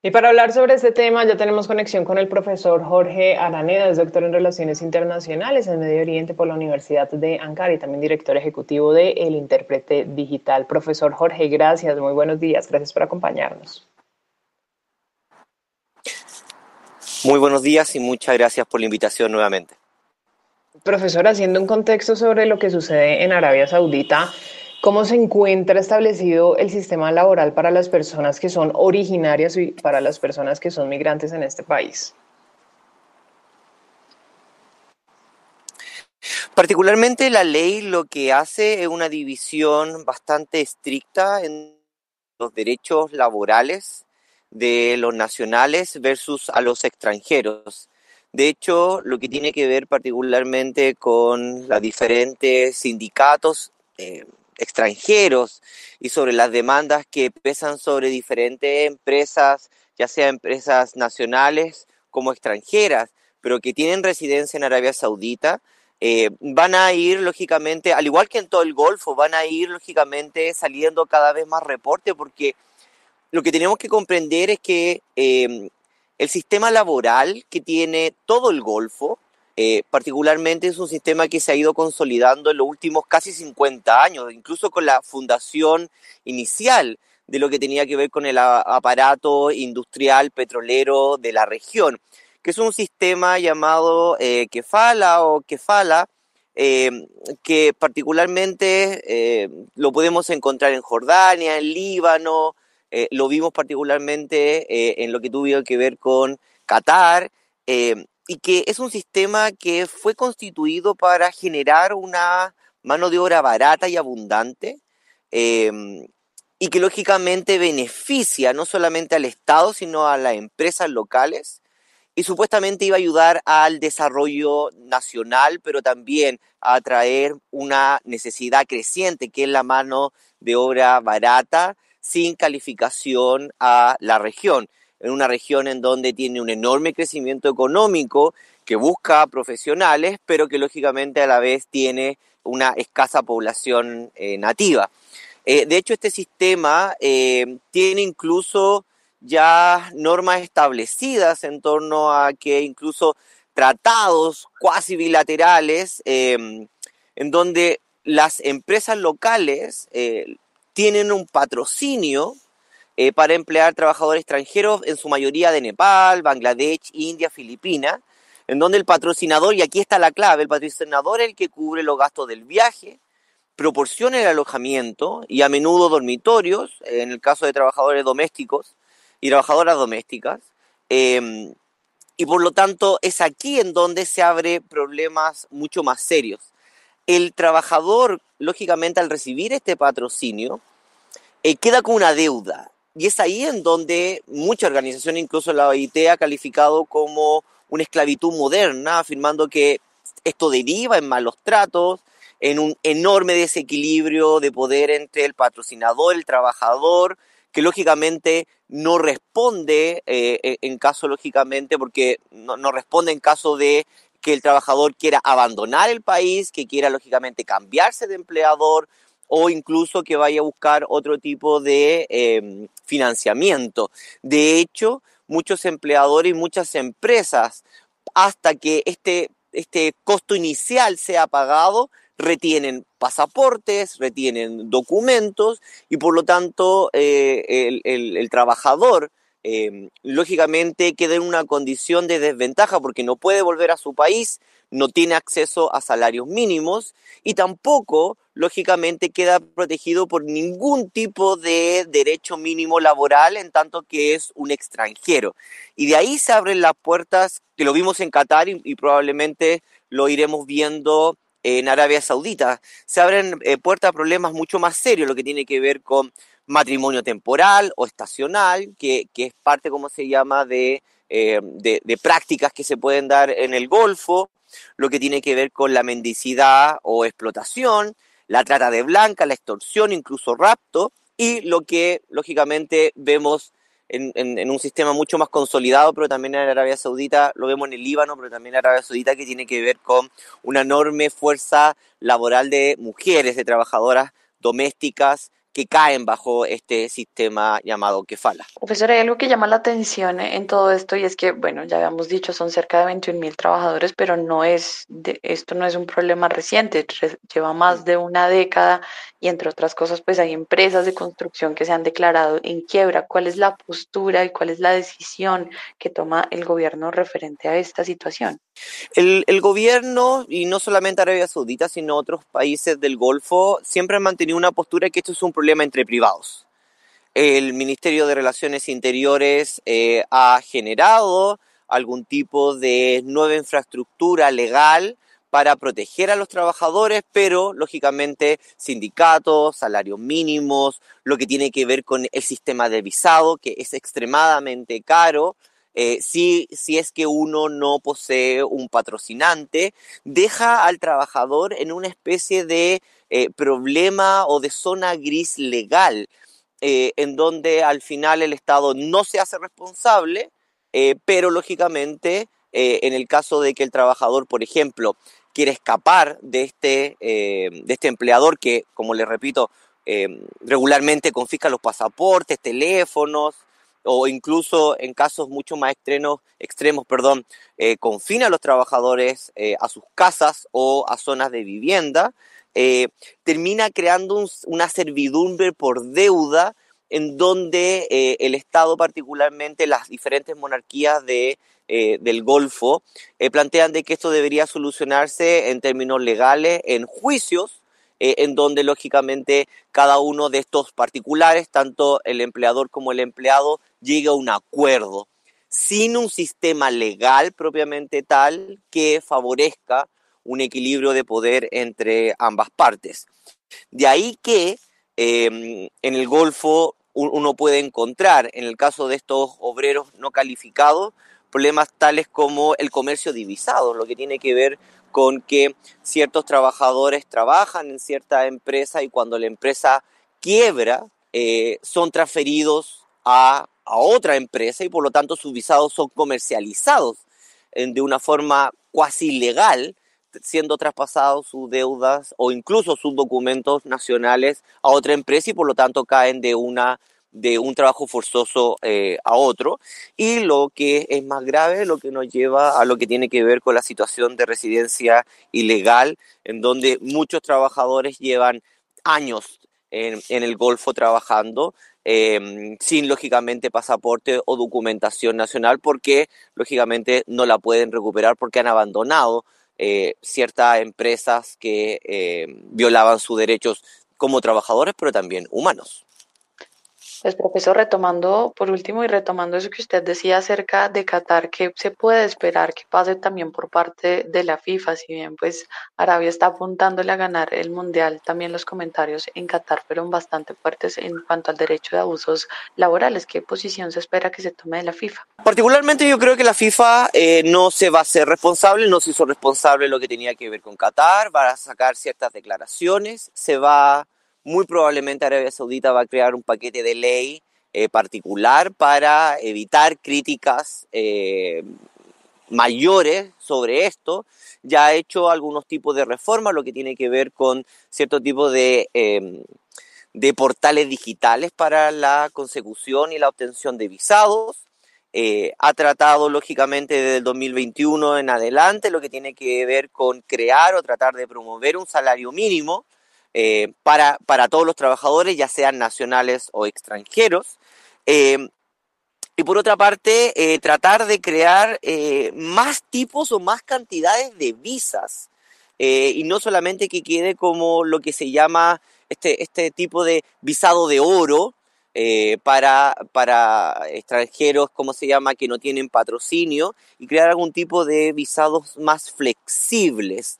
Y para hablar sobre este tema, ya tenemos conexión con el profesor Jorge Araneda, es doctor en Relaciones Internacionales en Medio Oriente por la Universidad de Ankara y también director ejecutivo de El Intérprete Digital. Profesor Jorge, gracias, muy buenos días, gracias por acompañarnos. Muy buenos días y muchas gracias por la invitación nuevamente. Profesor, haciendo un contexto sobre lo que sucede en Arabia Saudita, ¿cómo se encuentra establecido el sistema laboral para las personas que son originarias y para las personas que son migrantes en este país? Particularmente la ley lo que hace es una división bastante estricta en los derechos laborales de los nacionales versus a los extranjeros. De hecho, lo que tiene que ver particularmente con los diferentes sindicatos extranjeros y sobre las demandas que pesan sobre diferentes empresas, ya sea empresas nacionales como extranjeras, pero que tienen residencia en Arabia Saudita, van a ir lógicamente, al igual que en todo el Golfo, van a ir lógicamente saliendo cada vez más reportes porque lo que tenemos que comprender es que el sistema laboral que tiene todo el Golfo, particularmente es un sistema que se ha ido consolidando en los últimos casi 50 años, incluso con la fundación inicial de lo que tenía que ver con el aparato industrial petrolero de la región, que es un sistema llamado Kefala o Kefala, eh, que particularmente lo podemos encontrar en Jordania, en Líbano, lo vimos particularmente en lo que tuvo que ver con Qatar, y que es un sistema que fue constituido para generar una mano de obra barata y abundante, eh, y que lógicamente beneficia no solamente al Estado, sino a las empresas locales, y supuestamente iba a ayudar al desarrollo nacional, pero también a atraer una necesidad creciente, que es la mano de obra barata, sin calificación a la región, en una región en donde tiene un enorme crecimiento económico que busca profesionales, pero que lógicamente a la vez tiene una escasa población nativa. De hecho, este sistema tiene incluso ya normas establecidas en torno a que incluso tratados cuasi bilaterales en donde las empresas locales tienen un patrocinio para emplear trabajadores extranjeros, en su mayoría de Nepal, Bangladesh, India, Filipinas, en donde el patrocinador, y aquí está la clave, el patrocinador es el que cubre los gastos del viaje, proporciona el alojamiento y a menudo dormitorios, en el caso de trabajadores domésticos y trabajadoras domésticas, eh, y por lo tanto es aquí en donde se abre problemas mucho más serios. El trabajador, lógicamente, al recibir este patrocinio, queda con una deuda. Y es ahí en donde muchas organizaciones, incluso la OIT, ha calificado como una esclavitud moderna, afirmando que esto deriva en malos tratos, en un enorme desequilibrio de poder entre el patrocinador, el trabajador, que lógicamente no responde en caso, lógicamente, porque no responde en caso de que el trabajador quiera abandonar el país, que quiera, lógicamente, cambiarse de empleador, o incluso que vaya a buscar otro tipo de financiamiento. De hecho, muchos empleadores y muchas empresas, hasta que este costo inicial sea pagado, retienen pasaportes, retienen documentos y por lo tanto el trabajador lógicamente queda en una condición de desventaja porque no puede volver a su país, no tiene acceso a salarios mínimos y tampoco, lógicamente, queda protegido por ningún tipo de derecho mínimo laboral en tanto que es un extranjero. Y de ahí se abren las puertas, que lo vimos en Qatar y probablemente lo iremos viendo en Arabia Saudita. Se abren puertas a problemas mucho más serios, lo que tiene que ver con matrimonio temporal o estacional, que es parte, como se llama, de prácticas que se pueden dar en el Golfo, lo que tiene que ver con la mendicidad o explotación, la trata de blancas, la extorsión, incluso rapto, y lo que lógicamente vemos en un sistema mucho más consolidado, pero también en Arabia Saudita, lo vemos en el Líbano, pero también en Arabia Saudita, que tiene que ver con una enorme fuerza laboral de mujeres, de trabajadoras domésticas, que caen bajo este sistema llamado kefala. Profesor, hay algo que llama la atención en todo esto y es que, bueno, ya habíamos dicho, son cerca de 21.000 trabajadores, pero esto no es un problema reciente, lleva más de una década y entre otras cosas, pues hay empresas de construcción que se han declarado en quiebra. ¿Cuál es la postura y cuál es la decisión que toma el gobierno referente a esta situación? El gobierno, y no solamente Arabia Saudita, sino otros países del Golfo, siempre han mantenido una postura que esto es un problema entre privados. El Ministerio de Relaciones Interiores ha generado algún tipo de nueva infraestructura legal para proteger a los trabajadores, pero lógicamente sindicatos, salarios mínimos, lo que tiene que ver con el sistema de visado, que es extremadamente caro. Si es que uno no posee un patrocinante, deja al trabajador en una especie de problema o de zona gris legal, en donde al final el Estado no se hace responsable, pero lógicamente en el caso de que el trabajador, por ejemplo, quiere escapar de este empleador que, como les repito, regularmente confisca los pasaportes, teléfonos, o incluso en casos mucho más extremos, confina a los trabajadores a sus casas o a zonas de vivienda, termina creando una servidumbre por deuda en donde el Estado, particularmente las diferentes monarquías del Golfo, plantean de que esto debería solucionarse en términos legales, en juicios, en donde lógicamente cada uno de estos particulares, tanto el empleador como el empleado, llegue a un acuerdo, sin un sistema legal propiamente tal que favorezca un equilibrio de poder entre ambas partes. De ahí que en el Golfo uno puede encontrar, en el caso de estos obreros no calificados, problemas tales como el comercio divisado, lo que tiene que ver con que ciertos trabajadores trabajan en cierta empresa y cuando la empresa quiebra, son transferidos a otra empresa y por lo tanto sus visados son comercializados de una forma cuasi ilegal, siendo traspasados sus deudas o incluso sus documentos nacionales a otra empresa y por lo tanto caen de un trabajo forzoso a otro. Y lo que es más grave, lo que nos lleva a lo que tiene que ver con la situación de residencia ilegal, en donde muchos trabajadores llevan años en el Golfo trabajando, sin lógicamente pasaporte o documentación nacional, porque lógicamente no la pueden recuperar porque han abandonado ciertas empresas que violaban sus derechos como trabajadores, pero también humanos. Pues profesor, retomando por último y retomando eso que usted decía acerca de Qatar, ¿qué se puede esperar que pase también por parte de la FIFA? Si bien pues Arabia está apuntándole a ganar el Mundial, también los comentarios en Qatar fueron bastante fuertes en cuanto al derecho de abusos laborales. ¿Qué posición se espera que se tome de la FIFA? Particularmente yo creo que la FIFA no se va a hacer responsable, no se hizo responsable de lo que tenía que ver con Qatar, va a sacar ciertas declaraciones, muy probablemente Arabia Saudita va a crear un paquete de ley particular para evitar críticas mayores sobre esto. Ya ha hecho algunos tipos de reformas, lo que tiene que ver con cierto tipo de portales digitales para la consecución y la obtención de visados. Ha tratado lógicamente desde el 2021 en adelante lo que tiene que ver con crear o tratar de promover un salario mínimo para todos los trabajadores, ya sean nacionales o extranjeros. Y por otra parte, tratar de crear más tipos o más cantidades de visas. Y no solamente que quede como lo que se llama este tipo de visado de oro para extranjeros, como se llama, que no tienen patrocinio, y crear algún tipo de visados más flexibles.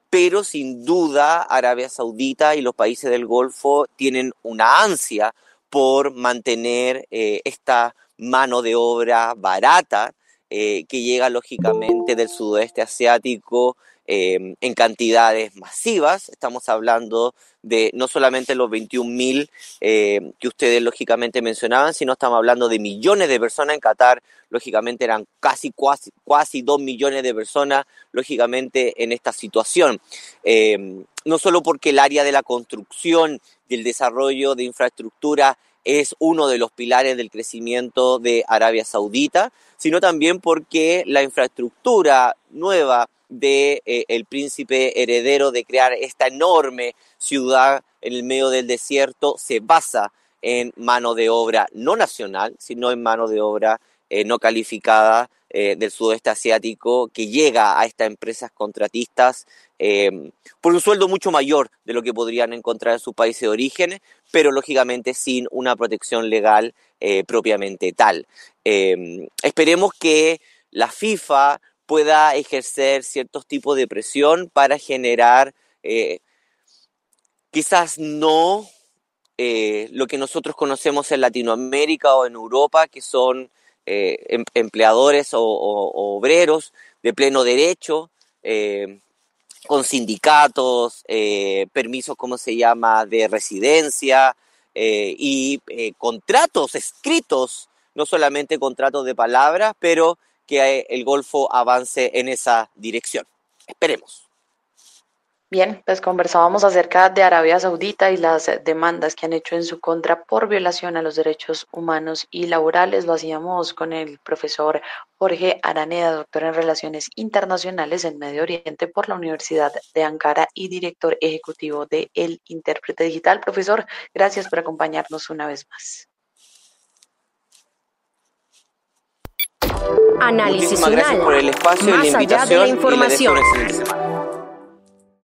Pero sin duda Arabia Saudita y los países del Golfo tienen una ansia por mantener esta mano de obra barata que llega lógicamente del sudoeste asiático, en cantidades masivas. Estamos hablando de no solamente los 21.000 que ustedes lógicamente mencionaban, sino estamos hablando de millones de personas en Qatar. Lógicamente eran casi 2 millones de personas, lógicamente, en esta situación. No solo porque el área de la construcción y el desarrollo de infraestructura es uno de los pilares del crecimiento de Arabia Saudita, sino también porque la infraestructura nueva de el príncipe heredero de crear esta enorme ciudad en el medio del desierto se basa en mano de obra no nacional, sino en mano de obra no calificada del sudeste asiático, que llega a estas empresas contratistas por un sueldo mucho mayor de lo que podrían encontrar en sus países de origen, pero lógicamente sin una protección legal propiamente tal. Esperemos que la FIFA pueda ejercer ciertos tipos de presión para generar quizás no lo que nosotros conocemos en Latinoamérica o en Europa, que son empleadores o obreros de pleno derecho, con sindicatos, permisos, ¿cómo se llama?, de residencia y contratos escritos, no solamente contratos de palabras, pero que el Golfo avance en esa dirección. Esperemos. Bien, pues conversábamos acerca de Arabia Saudita y las demandas que han hecho en su contra por violación a los derechos humanos y laborales. Lo hacíamos con el profesor Jorge Araneda, doctor en Relaciones Internacionales en Medio Oriente por la Universidad de Ankara y director ejecutivo de El Intérprete Digital. Profesor, gracias por acompañarnos una vez más. Análisis Muchísimas gracias por el espacio y la invitación. Más allá de la información. Y les deseo una excelente semana.